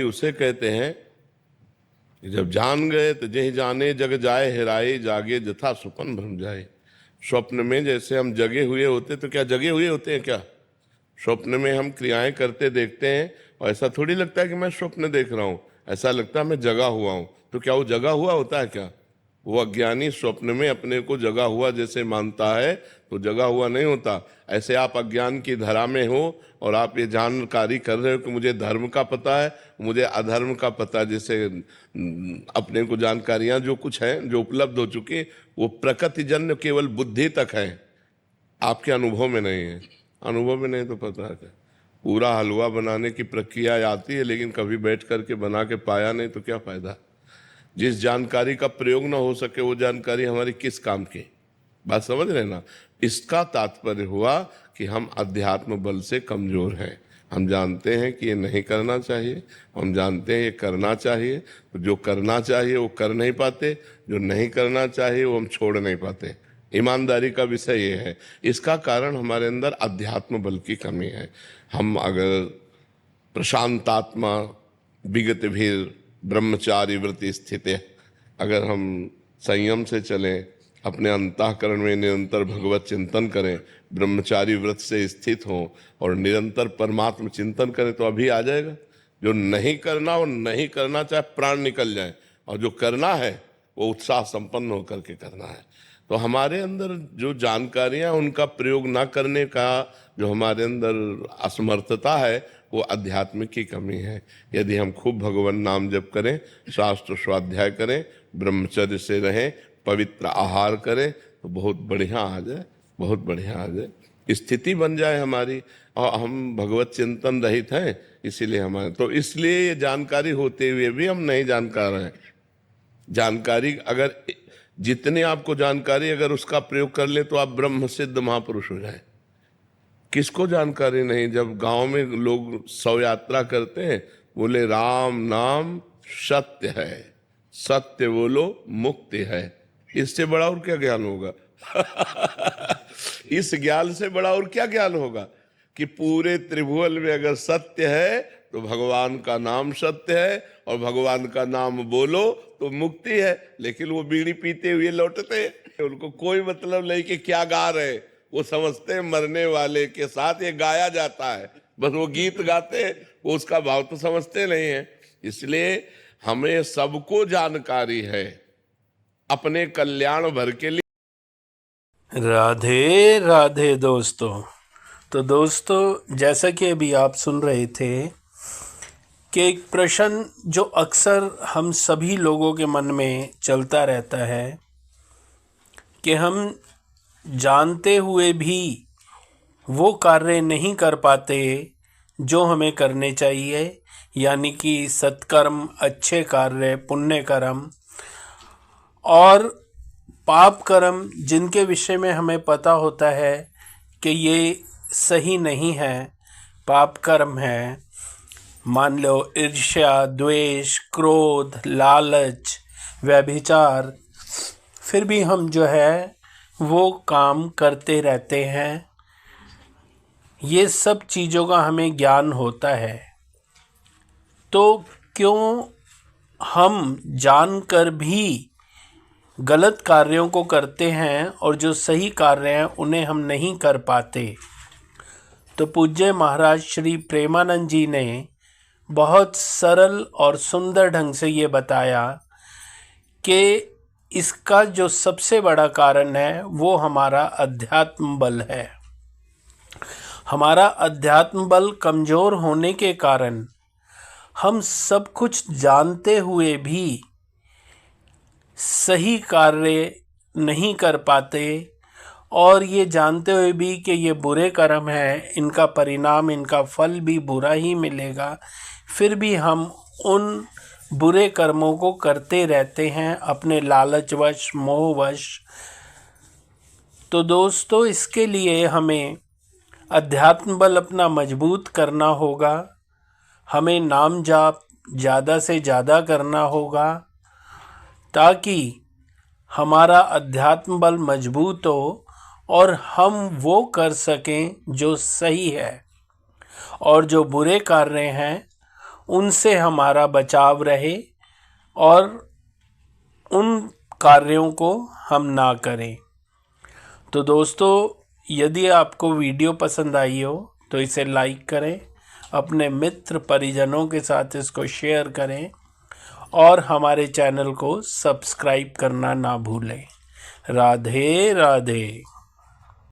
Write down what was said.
उसे कहते हैं कि जब जान गए तो जही जाने जग जाए हेराए, जागे जथा स्वप्न भ्रम जाए। स्वप्न में जैसे हम जगे हुए होते, तो क्या जगे हुए होते हैं क्या? स्वप्न में हम क्रियाएं करते देखते हैं और ऐसा थोड़ी लगता है कि मैं स्वप्न देख रहा हूं, ऐसा लगता है मैं जगा हुआ हूं। तो क्या वो जगा हुआ होता है क्या? वो अज्ञानी स्वप्न में अपने को जगा हुआ जैसे मानता है, तो जगा हुआ नहीं होता। ऐसे आप अज्ञान की धरा में हो और आप ये जानकारी कर रहे हो कि मुझे धर्म का पता है, मुझे अधर्म का पता है। जैसे अपने को जानकारियां जो कुछ है, जो उपलब्ध हो चुकी, वो प्रकृतिजन्य केवल बुद्धि तक है, आपके अनुभव में नहीं है। अनुभव में नहीं तो पता है क्या? पूरा हलवा बनाने की प्रक्रिया आती है, लेकिन कभी बैठ करके बना के पाया नहीं तो क्या फायदा? जिस जानकारी का प्रयोग ना हो सके वो जानकारी हमारी किस काम की? बात समझ रहे ना? इसका तात्पर्य हुआ कि हम अध्यात्म बल से कमजोर हैं। हम जानते हैं कि ये नहीं करना चाहिए, हम जानते हैं ये करना चाहिए, तो जो करना चाहिए वो कर नहीं पाते, जो नहीं करना चाहिए वो हम छोड़ नहीं पाते। ईमानदारी का विषय ये है। इसका कारण हमारे अंदर अध्यात्म बल की कमी है। हम अगर प्रशांतात्मा विगत भीर ब्रह्मचारी व्रति स्थित, अगर हम संयम से चलें, अपने अंतःकरण में निरंतर भगवत चिंतन करें, ब्रह्मचारी व्रत से स्थित हों और निरंतर परमात्म चिंतन करें, तो अभी आ जाएगा। जो नहीं करना वो नहीं करना, चाहे प्राण निकल जाए, और जो करना है वो उत्साह संपन्न होकर के करना है। तो हमारे अंदर जो जानकारियां, उनका प्रयोग ना करने का जो हमारे अंदर असमर्थता है, वो अध्यात्म की कमी है। यदि हम खूब भगवान नाम जप करें, शास्त्र स्वाध्याय करें, ब्रह्मचर्य से रहें, पवित्र आहार करें, तो बहुत बढ़िया आ जाए, बहुत बढ़िया आ जाए, स्थिति बन जाए हमारी। और हम भगवत चिंतन रहित हैं, इसीलिए हमारे, तो इसलिए ये जानकारी होते हुए भी हम नहीं जानकार हैं। जानकारी अगर जितनी आपको जानकारी, अगर उसका प्रयोग कर ले तो आप ब्रह्म सिद्ध महापुरुष हो जाए। किसको जानकारी नहीं? जब गांव में लोग शव यात्रा करते हैं, बोले राम नाम सत्य है, सत्य बोलो मुक्ति है। इससे बड़ा और क्या ज्ञान होगा? इस ज्ञान से बड़ा और क्या ज्ञान होगा कि पूरे त्रिभुवन में अगर सत्य है तो भगवान का नाम सत्य है, और भगवान का नाम बोलो तो मुक्ति है। लेकिन वो बीड़ी पीते हुए लौटते, उनको कोई मतलब नहीं कि क्या गा रहे। वो समझते हैं मरने वाले के साथ ये गाया जाता है, बस वो गीत गाते, वो उसका भाव तो समझते नहीं है। इसलिए हमें सबको जानकारी है अपने कल्याण भर के लिए। राधे राधे दोस्तों। तो दोस्तों, जैसा कि अभी आप सुन रहे थे कि एक प्रश्न जो अक्सर हम सभी लोगों के मन में चलता रहता है कि हम जानते हुए भी वो कार्य नहीं कर पाते जो हमें करने चाहिए, यानी कि सत्कर्म, अच्छे कार्य, पुण्य कर्म और पाप कर्म, जिनके विषय में हमें पता होता है कि ये सही नहीं है, पाप कर्म है। मान लो ईर्ष्या, द्वेष, क्रोध, लालच, व्यभिचार, फिर भी हम जो है वो काम करते रहते हैं। ये सब चीज़ों का हमें ज्ञान होता है, तो क्यों हम जानकर भी गलत कार्यों को करते हैं और जो सही कार्य हैं उन्हें हम नहीं कर पाते? तो पूज्य महाराज श्री प्रेमानंद जी ने बहुत सरल और सुंदर ढंग से ये बताया कि इसका जो सबसे बड़ा कारण है वो हमारा अध्यात्म बल है। हमारा अध्यात्म बल कमज़ोर होने के कारण हम सब कुछ जानते हुए भी सही कार्य नहीं कर पाते, और ये जानते हुए भी कि ये बुरे कर्म हैं, इनका परिणाम, इनका फल भी बुरा ही मिलेगा, फिर भी हम उन बुरे कर्मों को करते रहते हैं अपने लालचवश, मोहवश। तो दोस्तों, इसके लिए हमें अध्यात्म बल अपना मजबूत करना होगा। हमें नाम जाप ज़्यादा से ज़्यादा करना होगा ताकि हमारा अध्यात्म बल मजबूत हो और हम वो कर सकें जो सही है, और जो बुरे कार्य हैं उनसे हमारा बचाव रहे और उन कार्यों को हम ना करें। तो दोस्तों, यदि आपको वीडियो पसंद आई हो तो इसे लाइक करें, अपने मित्र परिजनों के साथ इसको शेयर करें और हमारे चैनल को सब्सक्राइब करना ना भूलें। राधे राधे।